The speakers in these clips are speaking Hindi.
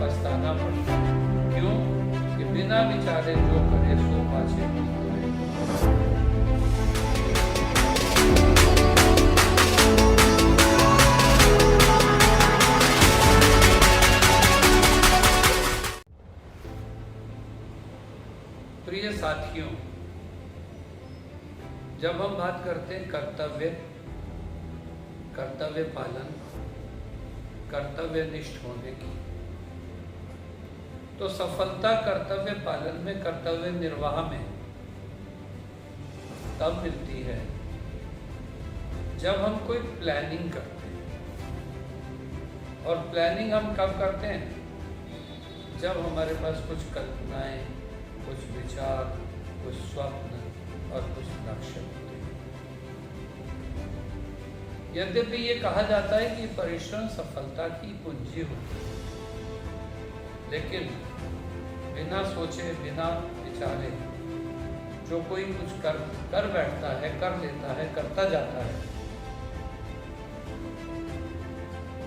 पछताना पड़ता है। क्यों कि बिना विचारे जो करे सो पाछे पछताए। प्रिय साथियों, जब हम बात करते हैं कर्तव्य पालन, कर्तव्यनिष्ठ होने की, तो सफलता कर्तव्य पालन में, कर्तव्य निर्वाह में तब मिलती है जब हम कोई प्लानिंग करते हैं। और प्लानिंग हम कब करते हैं? जब हमारे पास कुछ कल्पनाएं, कुछ विचार, कुछ स्वप्न और कुछ लक्ष्य होते हैं। यद्यपि ये कहा जाता है कि परिश्रम सफलता की कुंजी होती है, लेकिन बिना सोचे, बिना विचारे जो कोई कुछ कर बैठता है, कर लेता है, करता जाता है,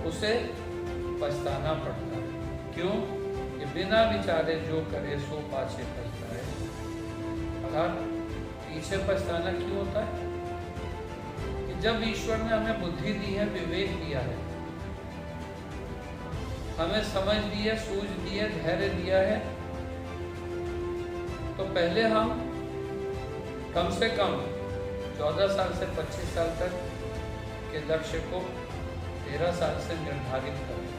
उसे पछताना पड़ता है। क्यों कि बिना विचारे जो करे सो पाछे पछताए। अर्थात पीछे पछताना क्यों होता है? कि जब ईश्वर ने हमें बुद्धि दी है, विवेक दिया है, हमें समझ दी है, सूझ दी है, धैर्य दिया है, तो पहले हम कम से कम 14 साल से 25 साल तक के लक्ष्य को 13 साल से निर्धारित करें।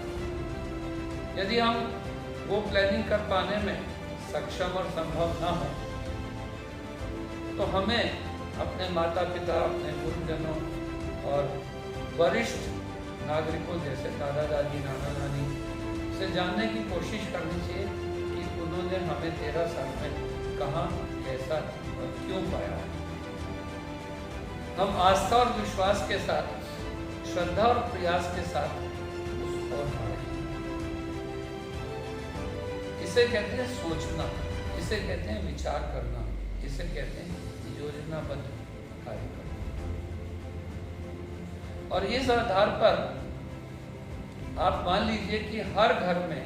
यदि हम वो प्लानिंग कर पाने में सक्षम और संभव ना हो, तो हमें अपने माता पिता, अपने गुरुजनों और वरिष्ठ नागरिकों जैसे दादा दादी, नाना नानी से जानने की कोशिश करनी चाहिए कि उन्होंने हमें 13 साल में कहाँ, कैसा और क्यों पाया है। हम आस्था और विश्वास के साथ, श्रद्धा और प्रयास के साथ उस ओर बढ़ें। इसे कहते हैं सोचना, इसे कहते हैं विचार करना, इसे कहते हैं योजनाबद्ध कार्य करना। और इस आधार पर आप मान लीजिए कि हर घर में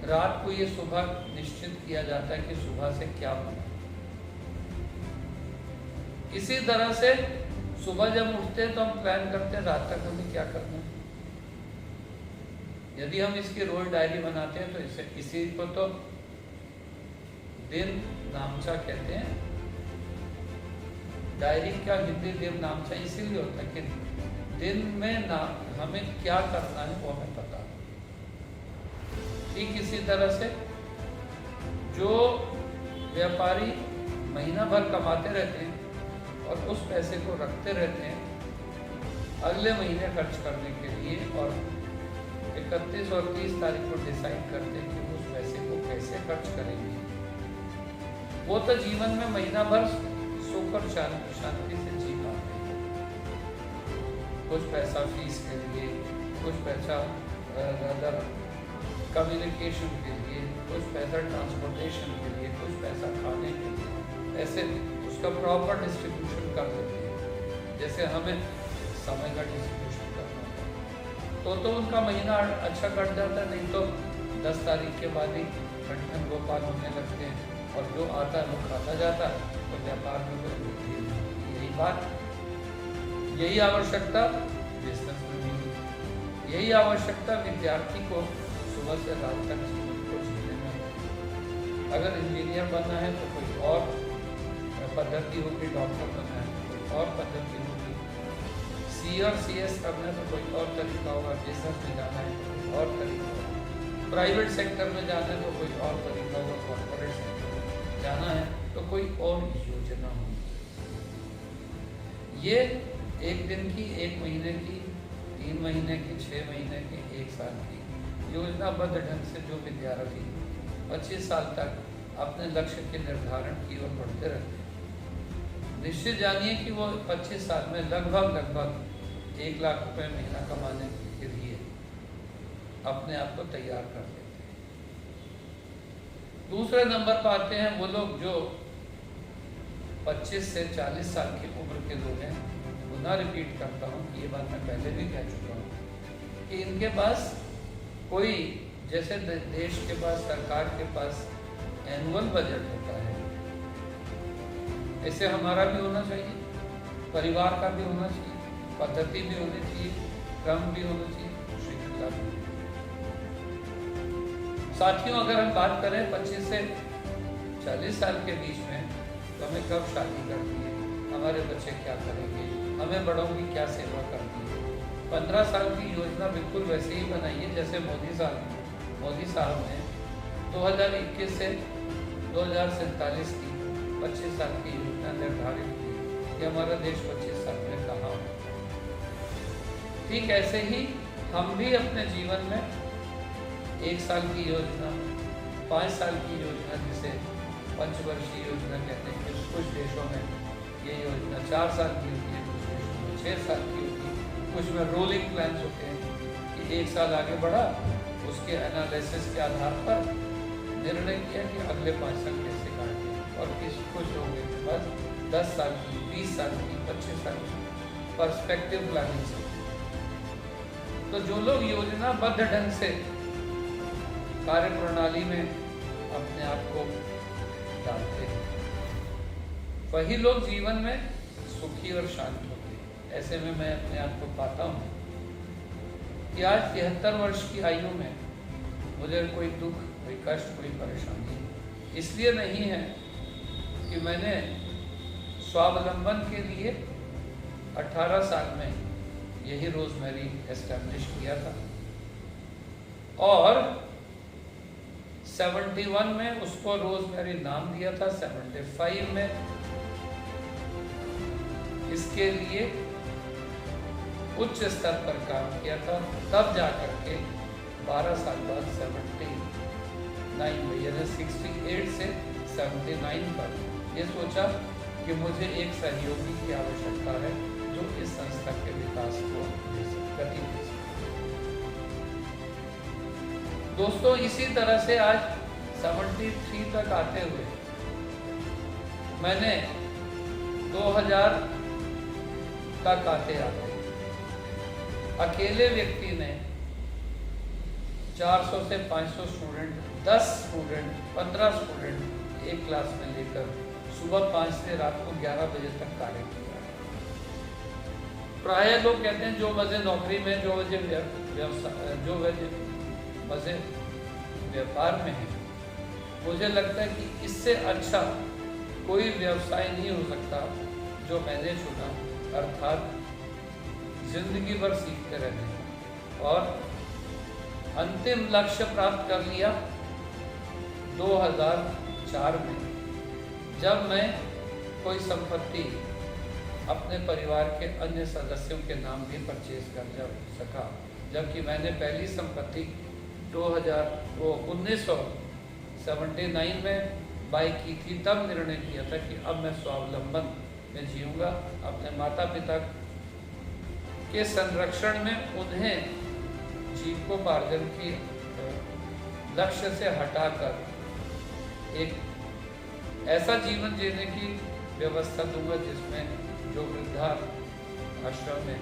रात को ये सुबह निश्चित किया जाता है कि सुबह से क्या बना। इसी तरह से सुबह जब उठते हैं तो हम प्लान करते हैं रात तक हमें क्या करना है। यदि हम इसकी रोज डायरी बनाते हैं तो इसी को तो दिन नामचा कहते हैं। डायरी का हिंदी दिन नामचा इसीलिए होता है कि दिन में हमें क्या करना है वो हमें पता। ठीक इसी तरह से जो व्यापारी महीना भर कमाते रहते हैं और उस पैसे को रखते रहते हैं अगले महीने खर्च करने के लिए, और 31 और 30 तारीख को डिसाइड करते हैं कि उस पैसे को कैसे खर्च करेंगे, वो तो जीवन में महीना भर सुख और शांति से जी पाते हैं। कुछ पैसा फीस के लिए, कुछ पैसा अदर कम्युनिकेशन के लिए, कुछ पैसा ट्रांसपोर्टेशन के लिए, कुछ पैसा खाने के लिए, ऐसे उसका प्रॉपर डिस्ट्रीब्यूशन कर देते हैं। जैसे हमें समय का डिस्ट्रीब्यूशन करना होता तो उनका महीना अच्छा कट जाता है, नहीं तो 10 तारीख के बाद ही ठन गोपाल होने लगते हैं और जो आता है वो खाता जाता है, तो व्यापार में कोई वृद्धि नहीं। यही बात, यही आवश्यकता बिजनेस में भी, यही आवश्यकता विद्यार्थी को सुबह से रात तक जीवन को जीने में। अगर इंजीनियर बनना है तो कोई और पद्धति होगी, डॉक्टर बनना है तो कोई और पद्धति होगी, सी और CS करना है तो कोई और तरीका होगा, बिजनेस में जाना है तो कोई और तरीका होगा, प्राइवेट सेक्टर में जाना है तो कोई और तरीका होगा, कॉर्पोरेट सेक्टर में जाना है तो कोई और योजना होगी। ये 1 दिन की, 1 महीने की, 3 महीने की, 6 महीने की, 1 साल की योजनाबद्ध ढंग से जो विद्यार्थी 25 साल तक अपने लक्ष्य के निर्धारण की ओर बढ़ते रहते हैं, निश्चित जानिए कि वो 25 साल में लगभग 1 लाख रुपए महीना कमाने के लिए अपने आप को तैयार कर लेते हैं। दूसरे नंबर पर आते हैं वो लोग जो 25 से 40 साल की उम्र के लोग हैं। पुनः रिपीट करता हूँ कि ये बात मैं पहले भी कह चुका हूँ कि इनके पास कोई जैसे देश के पास, सरकार के पास एनुअल बजट होता है, ऐसे हमारा भी होना चाहिए, परिवार का भी होना चाहिए, पद्धति भी होनी चाहिए, क्रम भी होना चाहिए, श्रृंखला भी। साथियों, अगर हम बात करें 25 से 40 साल के बीच में, तो हमें कब शादी करनी है, हमारे बच्चे क्या करेंगे, हमें बड़ों की क्या सेवा करनी है। 15 साल की योजना बिल्कुल वैसे ही बनाइए जैसे मोदी साहब ने 2021 से 2047 की 25 साल की योजना निर्धारित की कि हमारा देश 25 साल में कहाँ हो। ठीक ऐसे ही हम भी अपने जीवन में 1 साल की योजना, 5 साल की योजना, जिसे पंचवर्षीय योजना कहते हैं, कुछ देशों में ये योजना 4 साल की होती है, कुछ देशों में 6 साल की होती है, कुछ में रोलिंग प्लान्स होते हैं कि 1 साल आगे बढ़ा, उसके एनालिसिस के आधार पर निर्णय किया कि अगले 5 साल कैसे काटें, और कुछ हो गए बस 10 साल की, 20 साल की, 25 साल की पर्सपेक्टिव प्लानिंग से। तो जो लोग योजनाबद्ध ढंग से कार्य प्रणाली में अपने आप को डालते हैं, वही लोग जीवन में सुखी और शांत होते हैं। ऐसे में मैं अपने आप को पाता हूँ कि आज 73 वर्ष की आयु में मुझे कोई दुख, कोई कष्ट, कोई परेशानी इसलिए नहीं है कि मैंने स्वावलंबन के लिए 18 साल में यही रोजमेरी एस्टैब्लिश किया था, और 71 में उसको रोजमेरी नाम दिया था, 75 में इसके लिए उच्च स्तर पर काम किया था, तब जाकर के 12 साल बाद 79 में, यानी 68 से 79 पर ये सोचा कि मुझे एक सहयोगी की आवश्यकता है जो इस संस्था के विकास को गति दे सके। दोस्तों, इसी तरह से आज 73 तक आते हुए मैंने 2000 तक आते अकेले व्यक्ति ने 400 से 500 स्टूडेंट, 10 स्टूडेंट, 15 स्टूडेंट एक क्लास में लेकर सुबह 5 से रात को 11 बजे तक कार्य किया। प्राय लोग कहते हैं जो मजे नौकरी में, जो मजे व्यापार में है, मुझे लगता है कि इससे अच्छा कोई व्यवसाय नहीं हो सकता जो मैंने चुना, अर्थात जिंदगी भर सीखते रहने। और अंतिम लक्ष्य प्राप्त कर लिया 2004 में, जब मैं कोई संपत्ति अपने परिवार के अन्य सदस्यों के नाम भी परचेज कर सका, जबकि मैंने पहली संपत्ति 1979 में बाई की थी। तब निर्णय किया था कि अब मैं स्वावलंबन में जीऊंगा, अपने माता पिता के संरक्षण में उन्हें जीविकोपार्जन की लक्ष्य से हटाकर एक ऐसा जीवन जीने की व्यवस्था दूंगा जिसमें जो वृद्धा आश्रम में,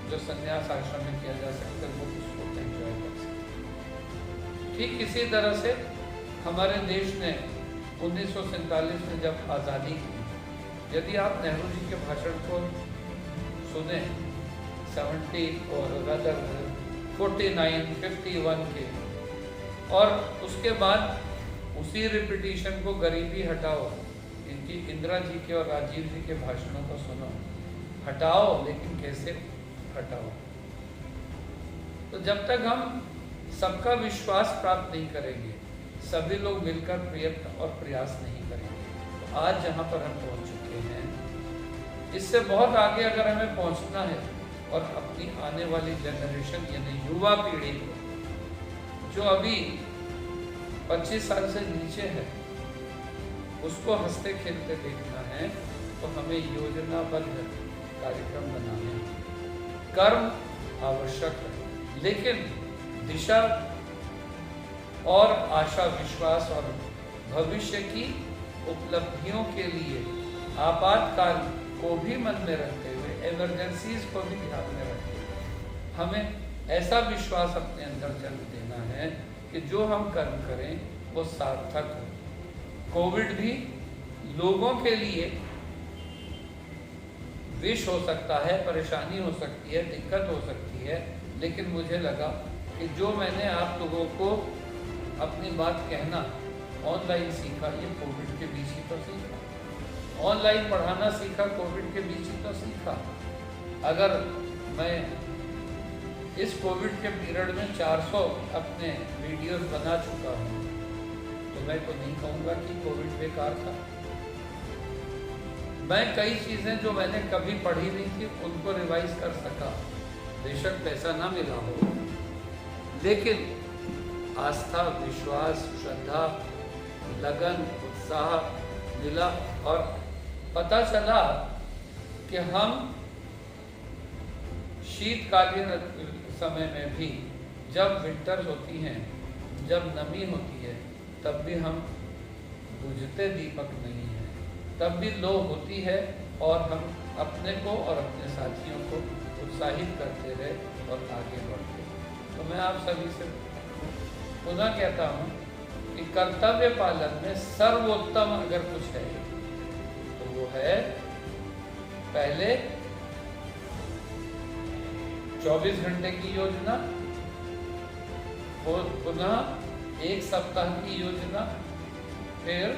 जो संन्यास आश्रम में किया जा सकता है, वो उसको एंजॉय कर सकते। ठीक इसी तरह से हमारे देश ने 1947 में जब आज़ादी की, यदि आप नेहरू जी के भाषण को सुने 70 और 49, 51 के, और उसके बाद उसी रिपीटिशन को गरीबी हटाओ, इनकी इंदिरा जी के और राजीव जी के भाषणों को सुनो, हटाओ लेकिन कैसे हटाओ। तो जब तक हम सबका विश्वास प्राप्त नहीं करेंगे, सभी लोग मिलकर प्रयत्न और प्रयास नहीं करेंगे, तो आज जहाँ पर हम पहुँच चुके हैं, इससे बहुत आगे अगर हमें पहुँचना है और अपनी आने वाली जनरेशन यानी युवा पीढ़ी को जो अभी 25 साल से नीचे है उसको हंसते खेलते देखना है, तो हमें योजनाबद्ध कार्यक्रम बनाने हैं। कर्म आवश्यक है, लेकिन दिशा और आशा, विश्वास और भविष्य की उपलब्धियों के लिए आपातकाल को भी मन में रखते हुए, इमरजेंसीज को भी ध्यान में रखते हुए, हमें ऐसा विश्वास अपने अंदर जन्म देना है कि जो हम कर्म करें वो सार्थक हो। कोविड भी लोगों के लिए विष हो सकता है, परेशानी हो सकती है, दिक्कत हो सकती है, लेकिन मुझे लगा कि जो मैंने आप लोगों को अपनी बात कहना ऑनलाइन सीखा, ये कोविड के बीच ही तो सीखा। ऑनलाइन पढ़ाना सीखा, कोविड के बीच ही तो सीखा। अगर मैं इस कोविड के पीरियड में 400 अपने वीडियोस बना चुका हूँ, तो मैं तो नहीं कहूँगा कि कोविड बेकार था। मैं कई चीज़ें जो मैंने कभी पढ़ी नहीं थी उनको रिवाइज कर सका। बेशक पैसा ना मिला हो, लेकिन आस्था, विश्वास, श्रद्धा, लगन, उत्साह मिला और पता चला कि हम शीतकालीन समय में भी, जब विंटर्स होती हैं, जब नमी होती है, तब भी हम बुझते दीपक नहीं हैं, तब भी लो होती है और हम अपने को और अपने साथियों को उत्साहित करते रहे और आगे बढ़ते। तो मैं आप सभी से पुनः कहता हूँ कि कर्तव्य पालन में सर्वोत्तम अगर कुछ है तो वो है पहले 24 घंटे की योजना, और पुनः 1 सप्ताह की योजना, फिर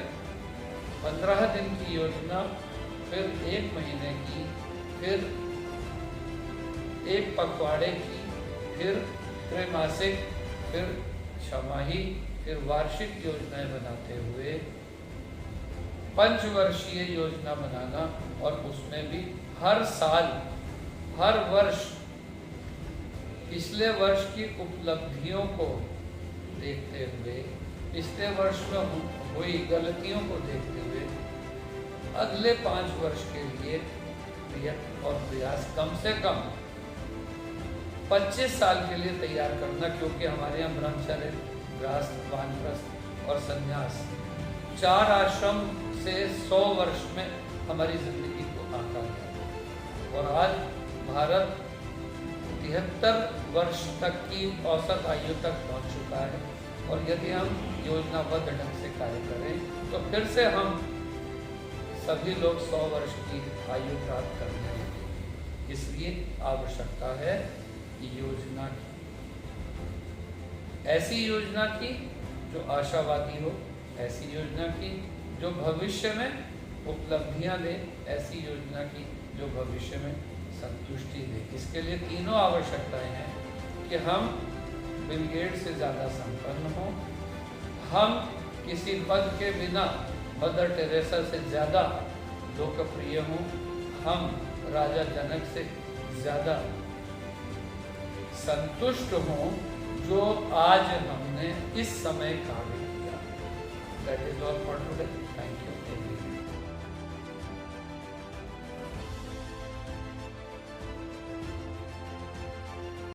15 दिन की योजना, फिर 1 महीने की, फिर 1 पखवाड़े की, फिर त्रैमासिक, फिर छमाही, फिर वार्षिक योजनाएं बनाते हुए पंचवर्षीय योजना बनाना, और उसमें भी हर साल, हर वर्ष पिछले वर्ष की उपलब्धियों को देखते हुए, पिछले वर्ष में हुई गलतियों को देखते हुए अगले 5 वर्ष के लिए प्रयत्न और प्रयास कम से कम 25 साल के लिए तैयार करना, क्योंकि हमारे यहाँ ब्रह्मचर्य, गृहस्थ, वानप्रस्थ और संन्यास 4 आश्रम से 100 वर्ष में हमारी जिंदगी को आकार दिया, और आज भारत 73 वर्ष तक की औसत आयु तक पहुंच चुका है। और यदि हम योजनाबद्ध ढंग से कार्य करें तो फिर से हम सभी लोग 100 वर्ष की आयु प्राप्त करने लगे। इसलिए आवश्यकता है योजना की, ऐसी योजना की जो आशावादी हो, ऐसी योजना की जो भविष्य में उपलब्धियां दे, ऐसी योजना की जो भविष्य में संतुष्टि दे। इसके लिए तीनों आवश्यकताएं हैं कि हम बिल गेट्स से ज़्यादा संपन्न हों, हम किसी पद के बिना मदर टेरेसा से ज़्यादा लोकप्रिय हों, हम राजा जनक से ज़्यादा संतुष्ट हों जो आज हमने इस समय कार्य किया। That is all for today. Thank you.